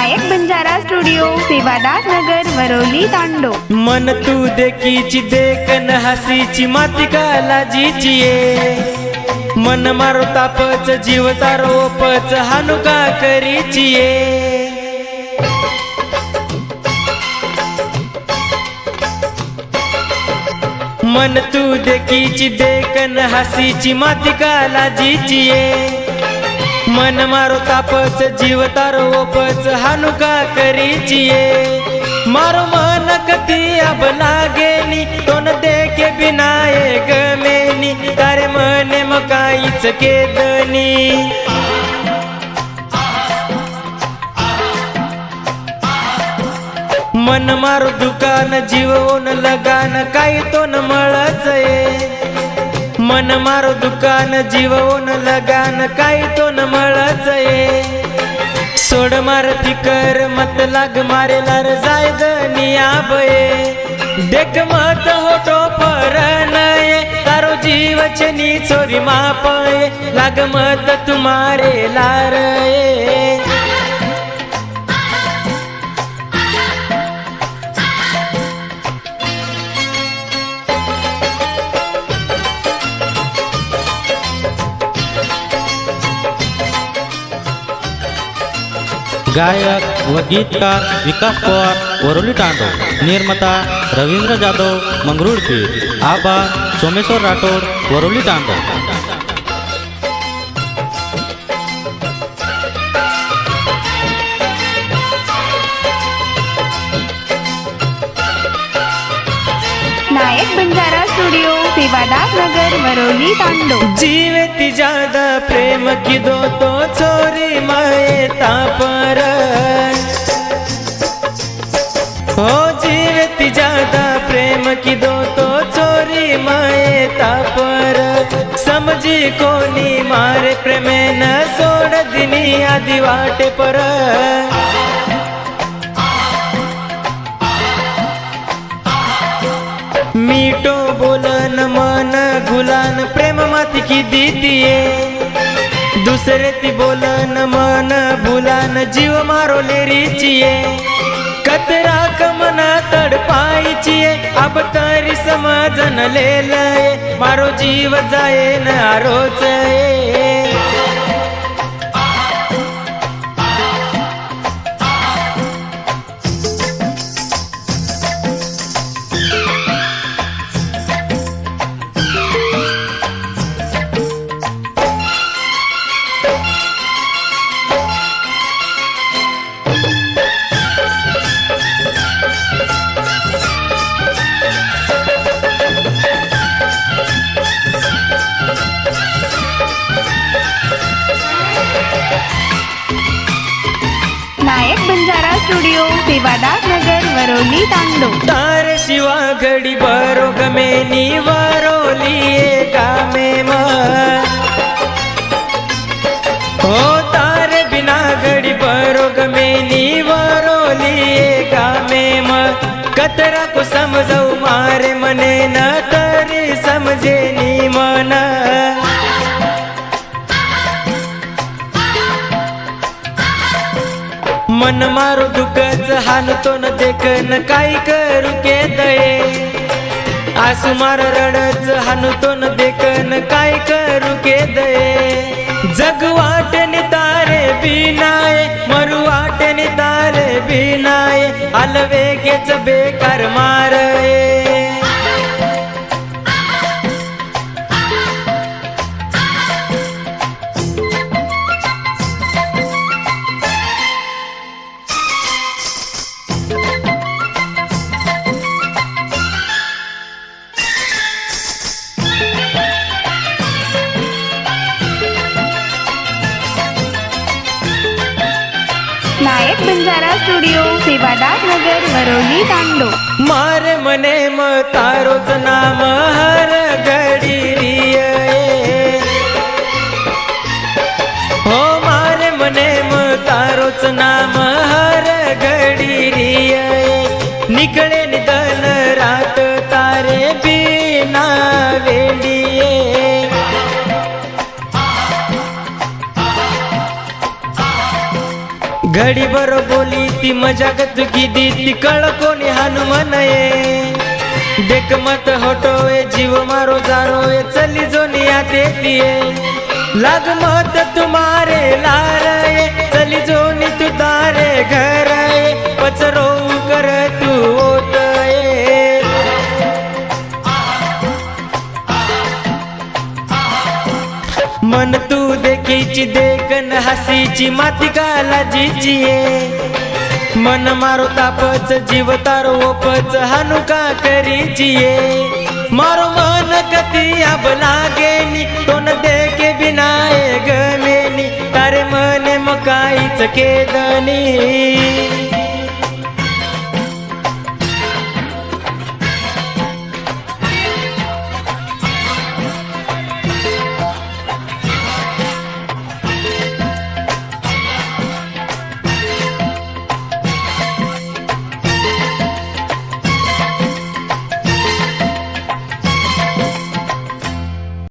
नायक Banjara studio Sevadas नगर Varolii तांडो। मन तू देखीची देखन हसीची माती का लाजीची ये मन मारो तापच जीव तारो ओपच हानु का करीची ये मन तू देखीची देखन हसीची माती का लाजीची ये मन मारो तापच जीव तारो ओपच हानु का करीची ये मारो मन कती अब लागेनी तोन देखे बिनाए गमेनी तारे मने मकाईच केदनी मन मारो दुकान जीवन लगान काही तो न मळच ये मन मारो दुकान जीवन लगान काही तो न मळच ये सोड मार फिकर मत लाग मारे लार जाय दनिया बये देख मत होटो परनये तारो जीव छनी चोरी मापये लाग मत तुम्हारे लार ये गायक व गीतकार विकास पवार वरोली तांडो। निर्माता रवींद्र जाधव मंगरुळपी। आबा सोमेश्वर राठोड वरोली तांडो। नायक बंजारा स्टुडिओ सेवादास नगर वरोली तांडो। जीवे ती ज्यादा प्रेम की दो तो चोरी माए तापर हो जीवे ती ज्यादा प्रेम की दो तो चोरी माए तापर समझी कोणी मारे प्रेमे न सोड दिनी आदि वाटे पर मीठो बोलन मन गुलान प्रेम माती की दीतिये दुसरे ती बोलन मन भुलान जीव मारो लेरीचिये कतरा कमना तडपाईचिये अब तरी समजन लेलये मारो जीव जाये न आरोचये नायक बंजारा स्टुडिओ सेवादास नगर वरोली तांडो। तार शिवा घडी बरो गमेनी वरोली गामे म हो तार बिना घडी बरो गमेनी वरोली गामे म कतरा को समजाऊ मारे मने न तरी समजे नी मन मन मारो दुखच हानतो न देखन काही करू के दये आसू मार रडच हानतो न देखन काही करू के दये जग वाटने तारे बिनाये मरू वाटने तारे बिनाये अलवेगेच बेकार मारये नायक बंजारा स्टुडिओ सेवादास नगर वरोली तांडो। मारे मने म तारोच नाम हर घडी रिये हो मारे मने म तारोच नाम हर घडी रिये निकळे निधन रात तारे बिना वेंडिये घडी बर बोली ती मजाक तुकी दी ती कळ कोणी हनुमान ये देख मत होटोए जीव मारो जारोए चली जोनी आते लिये लाग मत तुम्हारे लारे चली जोनी तू तारे घर पचरो कर तू होतये मन तू देखीची देखन हसीची माती कालाजीची मन मारो तापच जीव तारो ओपच हानु का करीची मारो मन कती अब लागेनी तोन देखे बिनाए गमेनी तारे मने मकाईच केदनी